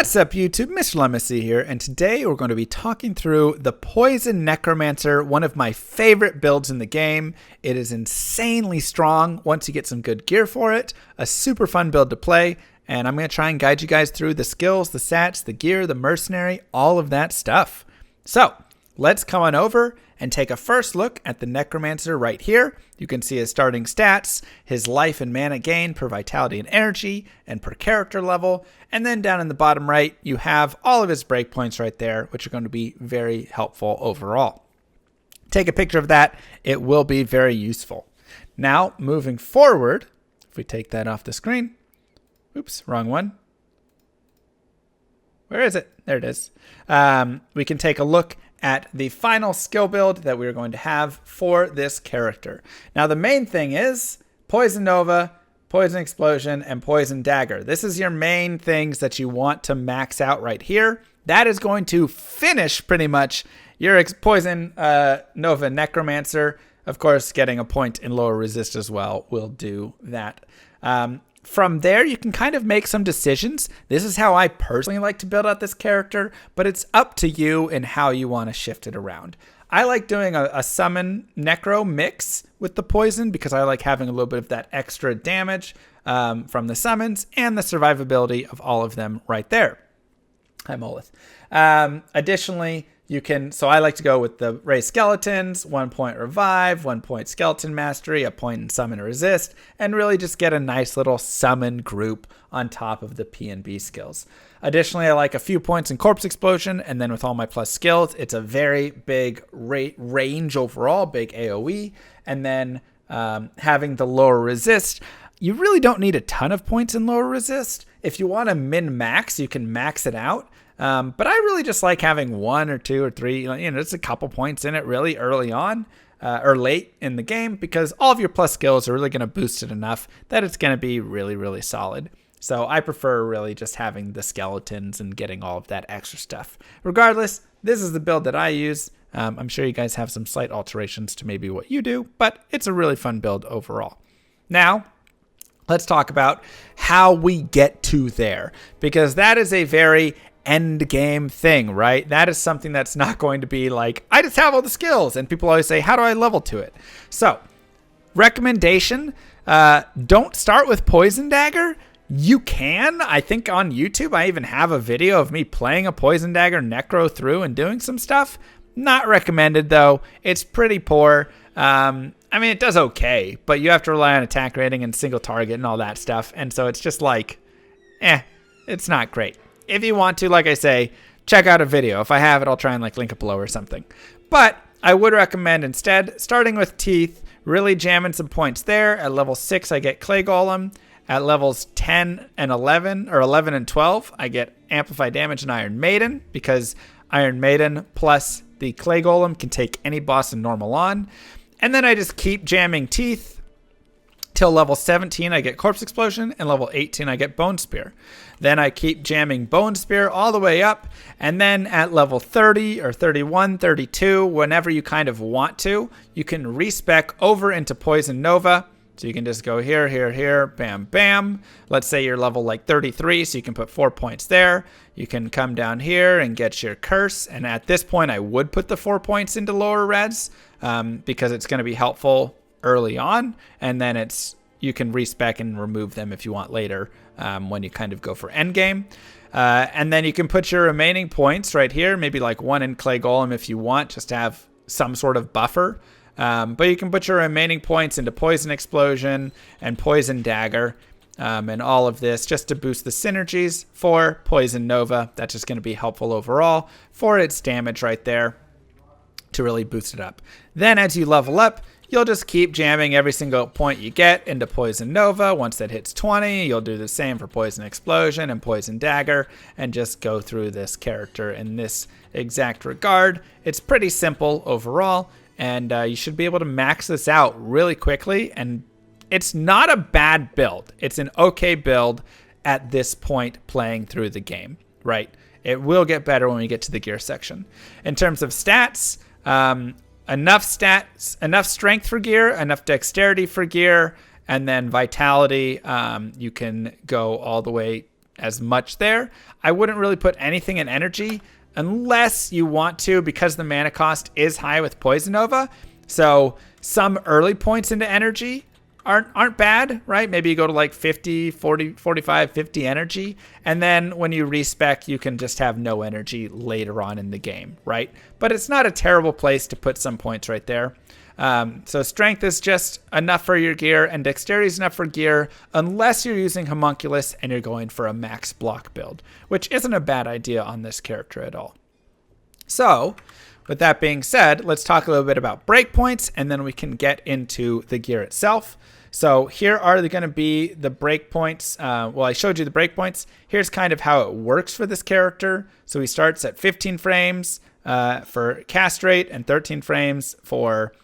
What's up, YouTube? Mr. Llama here, and today we're going to be talking through the Poison Necromancer, one of my favorite builds in the game. It is insanely strong once you get some good gear for it, a super fun build to play, and I'm going to try and guide you guys through the skills, the stats, the gear, the mercenary, all of that stuff. So, let's come on over and take a first look at the Necromancer right here. You can see his starting stats, his life and mana gain per vitality and energy, and per character level. And then down in the bottom right, you have all of his breakpoints right there, which are going to be very helpful overall. Take a picture of that. It will be very useful. Now, moving forward, if we take that off the screen. Oops, wrong one. Where is it? There it is. We can take a look at the final skill build that we're going to have for this character. Now, the main thing is Poison Nova, Poison Explosion, and Poison Dagger. This is your main things that you want to max out right here. That is going to finish pretty much your Poison Nova Necromancer. Of course, getting a point in lower resist as well will do that. From there, you can kind of make some decisions. This is how I personally like to build out this character, but it's up to you and how you want to shift it around. I like doing a summon necro mix with the poison because I like having a little bit of that extra damage from the summons and the survivability of all of them right there. Hi, Molith. Additionally, you can, so I like to go with the raised skeletons, 1 point revive, 1 point skeleton mastery, a point in summon and resist, and really just get a nice little summon group on top of the P and B skills. Additionally, I like a few points in corpse explosion, and then with all my plus skills, it's a very big range overall, big AoE, and then having the lower resist. You really don't need a ton of points in lower resist. If you want to min-max, you can max it out. But I really just like having 1 or 2 or 3, just a couple points in it really early on or late in the game because all of your plus skills are really going to boost it enough that it's going to be really, really solid. So I prefer really just having the skeletons and getting all of that extra stuff. Regardless, this is the build that I use. I'm sure you guys have some slight alterations to maybe what you do, but it's a really fun build overall. Now, let's talk about how we get to there because that is a very end game thing, right? That is something that's not going to be like, I just have all the skills. And people always say, how do I level to it? So, recommendation, don't start with Poison Dagger. You can. I think on YouTube, I even have a video of me playing a Poison Dagger Necro through and doing some stuff. Not recommended, though. It's pretty poor. I mean, it does okay, but you have to rely on attack rating and single target and all that stuff. And so it's just like, it's not great. If you want to, like I say, check out a video. If I have it, I'll try and link it below or something. But I would recommend instead starting with Teeth, really jamming some points there. At level 6, I get Clay Golem. At levels 10 and 11, or 11 and 12, I get Amplified Damage and Iron Maiden because Iron Maiden plus the Clay Golem can take any boss in normal on. And then I just keep jamming Teeth. Till level 17, I get Corpse Explosion, and level 18, I get Bone Spear. Then I keep jamming Bone Spear all the way up, and then at level 30 or 31, 32, whenever you kind of want to, you can respec over into Poison Nova. So you can just go here, here, here, bam, bam. Let's say you're level 33, so you can put 4 points there. You can come down here and get your Curse, and at this point, I would put the 4 points into lower res because it's going to be helpful early on, and then you can respec and remove them if you want later when you kind of go for endgame. And then you can put your remaining points right here, maybe like 1 in Clay Golem if you want, just to have some sort of buffer. But you can put your remaining points into Poison Explosion and Poison Dagger and all of this just to boost the synergies for Poison Nova. That's just going to be helpful overall for its damage right there to really boost it up. Then as you level up, you'll just keep jamming every single point you get into Poison Nova. Once that hits 20, you'll do the same for Poison Explosion and Poison Dagger and just go through this character in this exact regard. It's pretty simple overall, and you should be able to max this out really quickly, and it's not a bad build. It's an okay build at this point playing through the game, right? It will get better when we get to the gear section. In terms of stats, enough strength for gear, enough dexterity for gear, and then vitality. You can go all the way as much there. I wouldn't really put anything in energy unless you want to, because the mana cost is high with Poison Nova. So some early points into energy aren't bad, right? Maybe you go to like 50, 40, 45, 50 energy. And then when you respec, you can just have no energy later on in the game, right? But it's not a terrible place to put some points right there. So strength is just enough for your gear, and dexterity is enough for gear unless you're using Homunculus and you're going for a max block build, which isn't a bad idea on this character at all. So with that being said, let's talk a little bit about breakpoints, and then we can get into the gear itself. So here are going to be the breakpoints. Well, I showed you the breakpoints. Here's kind of how it works for this character. So he starts at 15 frames for cast rate and 13 frames for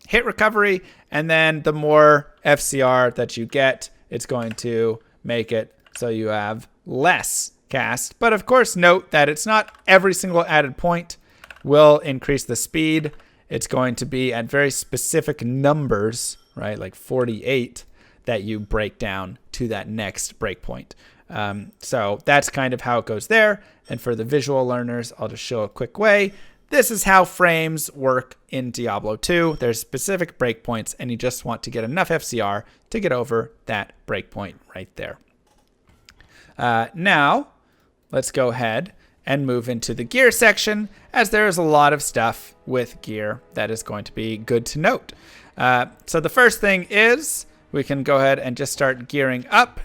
hit recovery. And then the more FCR that you get, it's going to make it so you have less cast. But of course, note that it's not every single added point will increase the speed. It's going to be at very specific numbers, right? Like 48 that you break down to that next breakpoint. So that's kind of how it goes there. And for the visual learners, I'll just show a quick way. This is how frames work in Diablo 2. There's specific breakpoints, and you just want to get enough FCR to get over that breakpoint right there. Now, let's go ahead and move into the gear section, as there is a lot of stuff with gear that is going to be good to note. So the first thing is we can go ahead and just start gearing up,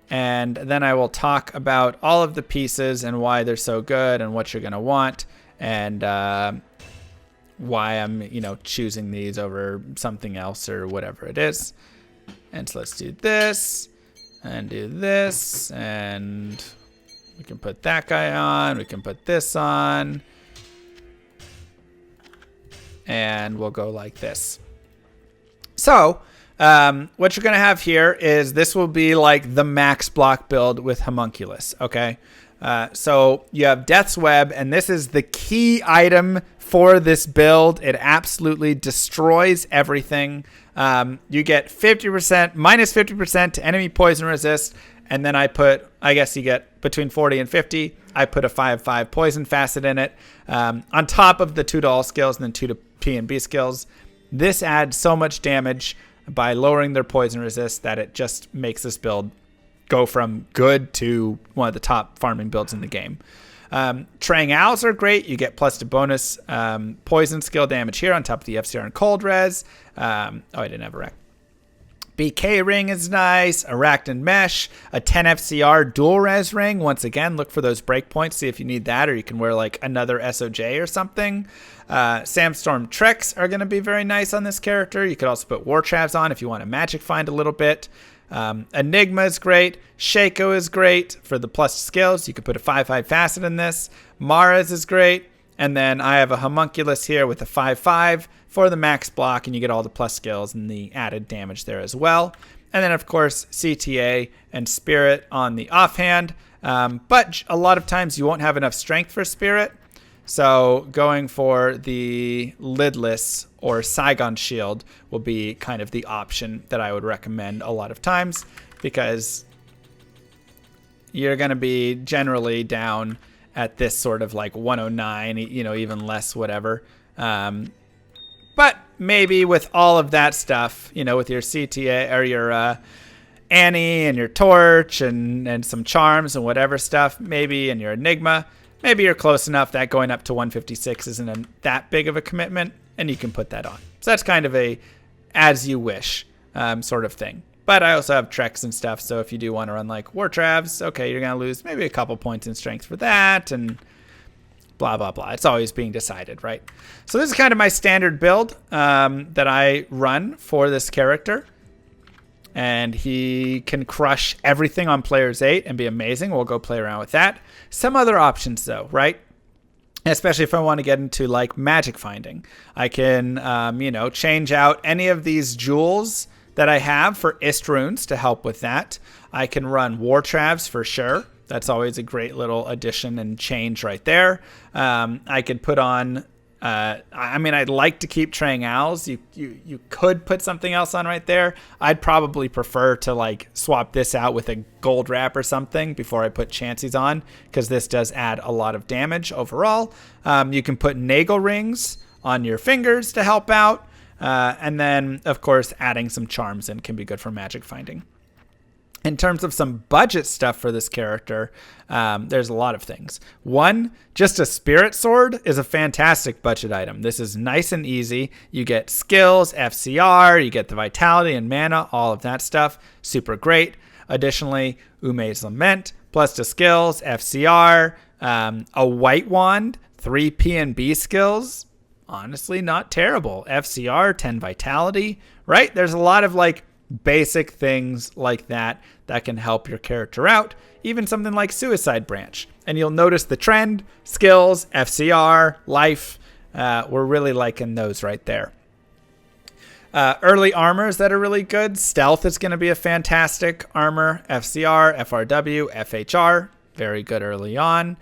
and then I will talk about all of the pieces and why they're so good and what you're going to want, and why I'm choosing these over something else or whatever it is. And so let's do this and do this, and we can put that guy on, we can put this on, and we'll go like this. So what you're going to have here is this will be like the max block build with Homunculus, okay? So you have Death's Web, and this is the key item for this build. It absolutely destroys everything. You get 50%, minus 50% to enemy poison resist, and then I guess you get between 40 and 50. I put a 5/5 poison facet in it, on top of the 2 to all skills and then 2 to P and B skills. This adds so much damage by lowering their poison resist that it just makes this build go from good to one of the top farming builds in the game. Trang Owls are great. You get plus to bonus poison skill damage here on top of the FCR and cold res. I didn't have a rack. BK ring is nice. Arachnid mesh, a 10 FCR dual res ring. Once again, look for those breakpoints. See if you need that, or you can wear like another SOJ or something. Sandstorm Treks are going to be very nice on this character. You could also put War Traps on if you want to magic find a little bit. Enigma is great. Shaco is great for the plus skills. You could put a 5/5 facet in this. Mara's is great. And then I have a Homunculus here with a 5/5 for the max block, and you get all the plus skills and the added damage there as well. And then, of course, CTA and Spirit on the offhand. But a lot of times you won't have enough strength for Spirit. So going for the Lidless or Saigon Shield will be kind of the option that I would recommend a lot of times, because you're going to be generally down at this sort of like 109, even less, whatever. But maybe with all of that stuff, with your CTA or your Annie and your Torch and some charms and whatever stuff, maybe, and your Enigma, maybe you're close enough that going up to 156 isn't that big of a commitment, and you can put that on. So that's kind of a as you wish sort of thing. But I also have Treks and stuff, so if you do want to run like War Travs, okay, you're going to lose maybe a couple points in strength for that, and blah, blah, blah. It's always being decided, right? So this is kind of my standard build that I run for this character. And he can crush everything on Players 8 and be amazing. We'll go play around with that. Some other options, though, right? Especially if I want to get into, like, magic finding. I can, change out any of these jewels that I have for Ist runes to help with that. I can run War Travs for sure. That's always a great little addition and change right there. I could put on I mean, I'd like to keep Trang Owls. You could put something else on right there. I'd probably prefer to like swap this out with a gold wrap or something before I put Chanseys on, because this does add a lot of damage overall. You can put Nagel rings on your fingers to help out. And then, of course, adding some charms in can be good for magic finding. In terms of some budget stuff for this character, there's a lot of things. One, just a spirit sword is a fantastic budget item. This is nice and easy. You get skills, FCR, you get the vitality and mana, all of that stuff. Super great. Additionally, Ume's Lament, plus to skills, FCR, a white wand, 3 P&B skills. Honestly, not terrible. FCR, 10 vitality, right? There's a lot of like basic things like that can help your character out. Even something like Suicide Branch. And you'll notice the trend, skills, FCR, life. We're really liking those right there. Early armors that are really good. Stealth is going to be a fantastic armor. FCR, FRW, FHR. Very good early on.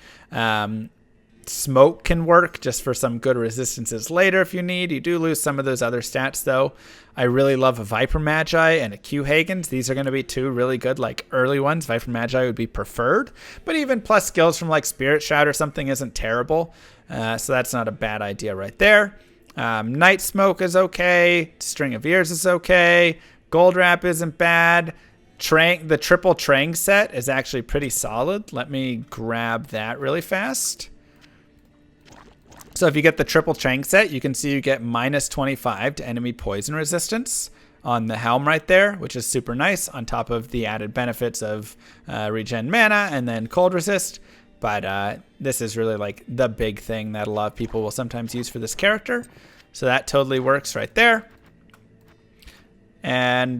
Smoke can work just for some good resistances later if you need. You do lose some of those other stats though. I really love a Viper Magi and a Q Hagens. These are going to be two really good like early ones. Viper Magi would be preferred, but even plus skills from like Spirit Shroud or something isn't terrible. So that's not a bad idea right there. Night Smoke is okay. String of Ears is okay. Gold Wrap isn't bad. The triple Trang set is actually pretty solid. Let me grab that really fast. So if you get the triple Trang set, you can see you get minus 25 to enemy poison resistance on the helm right there, which is super nice on top of the added benefits of regen mana and then cold resist. But this is really like the big thing that a lot of people will sometimes use for this character. So that totally works right there. And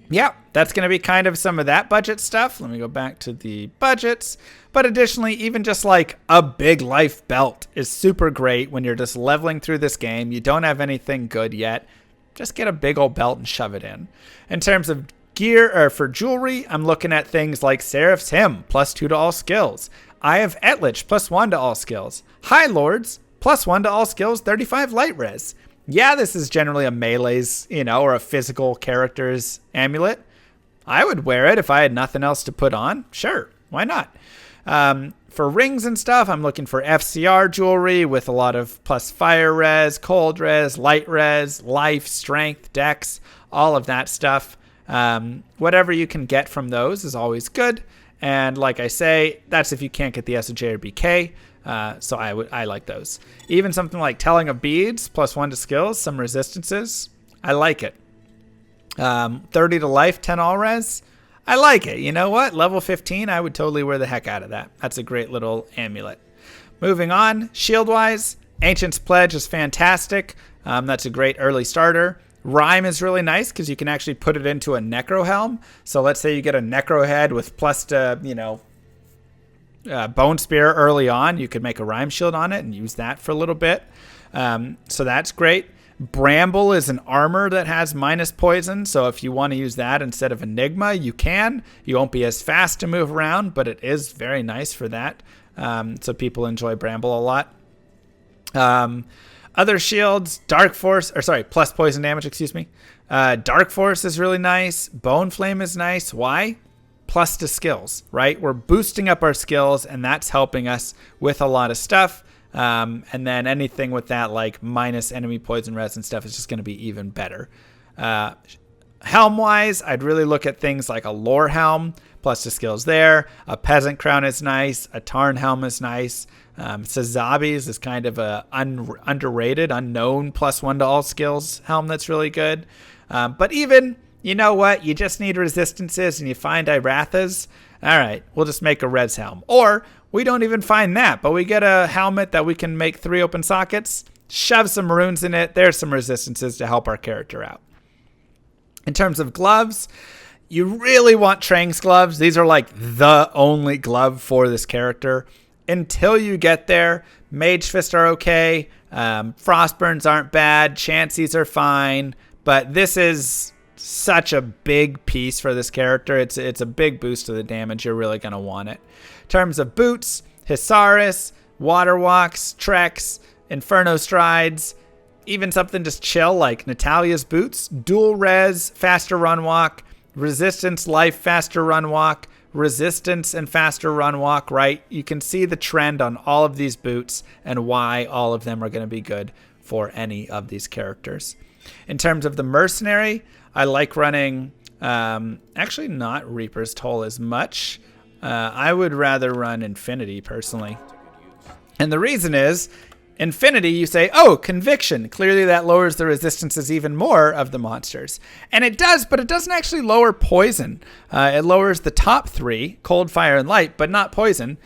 yeah, that's going to be kind of some of that budget stuff. Let me go back to the budgets. But additionally, even just like a big life belt is super great when you're just leveling through this game. You don't have anything good yet. Just get a big old belt and shove it in. In terms of gear or for jewelry, I'm looking at things like Seraph's Hymn, plus 2 to all skills. Eye of Etlich, plus 1 to all skills. High Lords, plus 1 to all skills, 35 light res. Yeah, this is generally a melee's, or a physical character's amulet. I would wear it if I had nothing else to put on. Sure, why not? For rings and stuff, I'm looking for FCR jewelry with a lot of plus fire res, cold res, light res, life, strength, dex, all of that stuff. Whatever you can get from those is always good. And like I say, that's if you can't get the SJ or BK. So I like those. Even something like Telling of Beads, plus 1 to skills, some resistances. I like it. 30 to life, 10 all res. I like it. You know what? Level 15, I would totally wear the heck out of that. That's a great little amulet. Moving on, shield-wise, Ancient's Pledge is fantastic. That's a great early starter. Rhyme is really nice because you can actually put it into a Necro Helm. So let's say you get a Necro head with plus to, Bone Spear early on. You could make a Rhyme Shield on it and use that for a little bit. So that's great. Bramble is an armor that has minus poison, so if you want to use that instead of Enigma, you can. You won't be as fast to move around, but it is very nice for that. So people enjoy Bramble a lot. Other shields, plus poison damage, excuse me. Dark Force is really nice. Bone Flame is nice. Why? Plus to skills, right? We're boosting up our skills, and that's helping us with a lot of stuff. And then anything with that, like minus enemy poison res and stuff, is just going to be even better. Helm-wise, I'd really look at things like a Lore Helm, plus the skills there. A Peasant Crown is nice. A Tarn Helm is nice. Sazabi's is kind of a underrated, unknown, plus 1 to all skills helm that's really good. But even, you know what? You just need resistances and you find Irathas. All right, we'll just make a Res Helm. Or we don't even find that, but we get a helmet that we can make 3 open sockets, shove some runes in it. There's some resistances to help our character out. In terms of gloves, you really want Trang's gloves. These are like the only glove for this character. Until you get there, Mage Fist are okay. Frostburns aren't bad. Chanseys are fine. But this is such a big piece for this character. It's a big boost to the damage. You're really going to want it. In terms of boots, Hisaris, Waterwalks, Treks, Inferno Strides, even something just chill like Natalia's Boots, dual res, faster run walk, resistance, life, faster run walk, resistance and faster run walk, right? You can see the trend on all of these boots and why all of them are going to be good for any of these characters. In terms of the Mercenary, I like running, actually not Reaper's Toll as much. I would rather run Infinity personally. And the reason is, Infinity, you say, oh, Conviction. Clearly that lowers the resistances even more of the monsters. And it does, but it doesn't actually lower poison. It lowers the top 3, Cold, Fire, and Light, but not poison.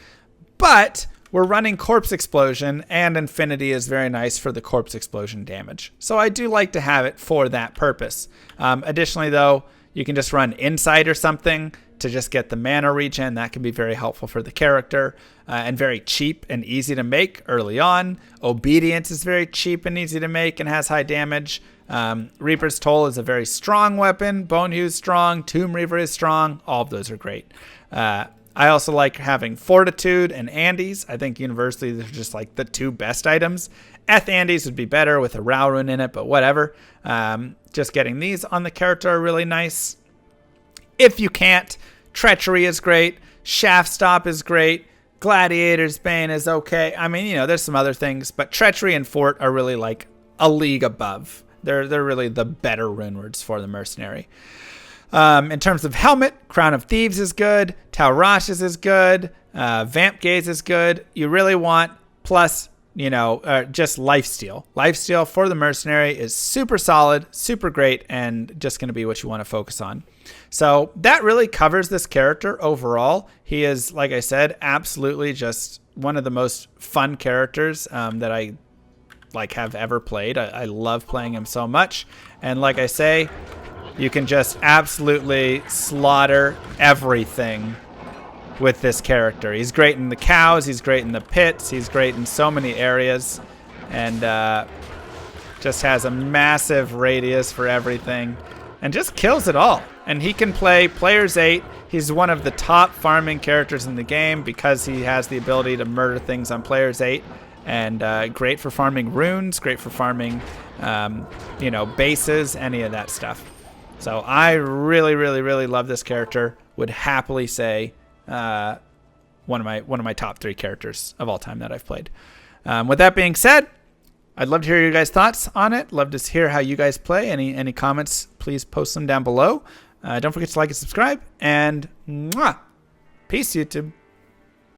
But we're running Corpse Explosion, and Infinity is very nice for the Corpse Explosion damage. So I do like to have it for that purpose. Additionally, though, you can just run Insight or something to just get the mana regen. That can be very helpful for the character and very cheap and easy to make early on. Obedience is very cheap and easy to make and has high damage. Reaper's Toll is a very strong weapon. Bone Hew is strong. Tomb Reaver is strong. All of those are great. I also like having Fortitude and Andes. I think universally they're just like the 2 best items. Andes would be better with a Rao rune in it, but whatever. Just getting these on the character are really nice. If you can't, Treachery is great. Shaft Stop is great. Gladiator's Bane is okay. I mean, there's some other things, but Treachery and Fort are really like a league above. They're really the better rune words for the Mercenary. In terms of Helmet, Crown of Thieves is good. Taurash's is good. Vamp Gaze is good. You really want plus, just Lifesteal. Lifesteal for the Mercenary is super solid, super great, and just going to be what you want to focus on. So that really covers this character overall. He is, like I said, absolutely just one of the most fun characters that I have ever played. I love playing him so much. And like I say, you can just absolutely slaughter everything with this character. He's great in the cows. He's great in the pits. He's great in so many areas. And just has a massive radius for everything. And just kills it all. And he can play Player's 8. He's one of the top farming characters in the game because he has the ability to murder things on Player's 8. And great for farming runes, great for farming, bases, any of that stuff. So I really, really, really love this character. Would happily say one of my top 3 characters of all time that I've played. With that being said, I'd love to hear your guys' thoughts on it. Love to hear how you guys play. Any comments, please post them down below. Don't forget to like and subscribe. And peace, YouTube.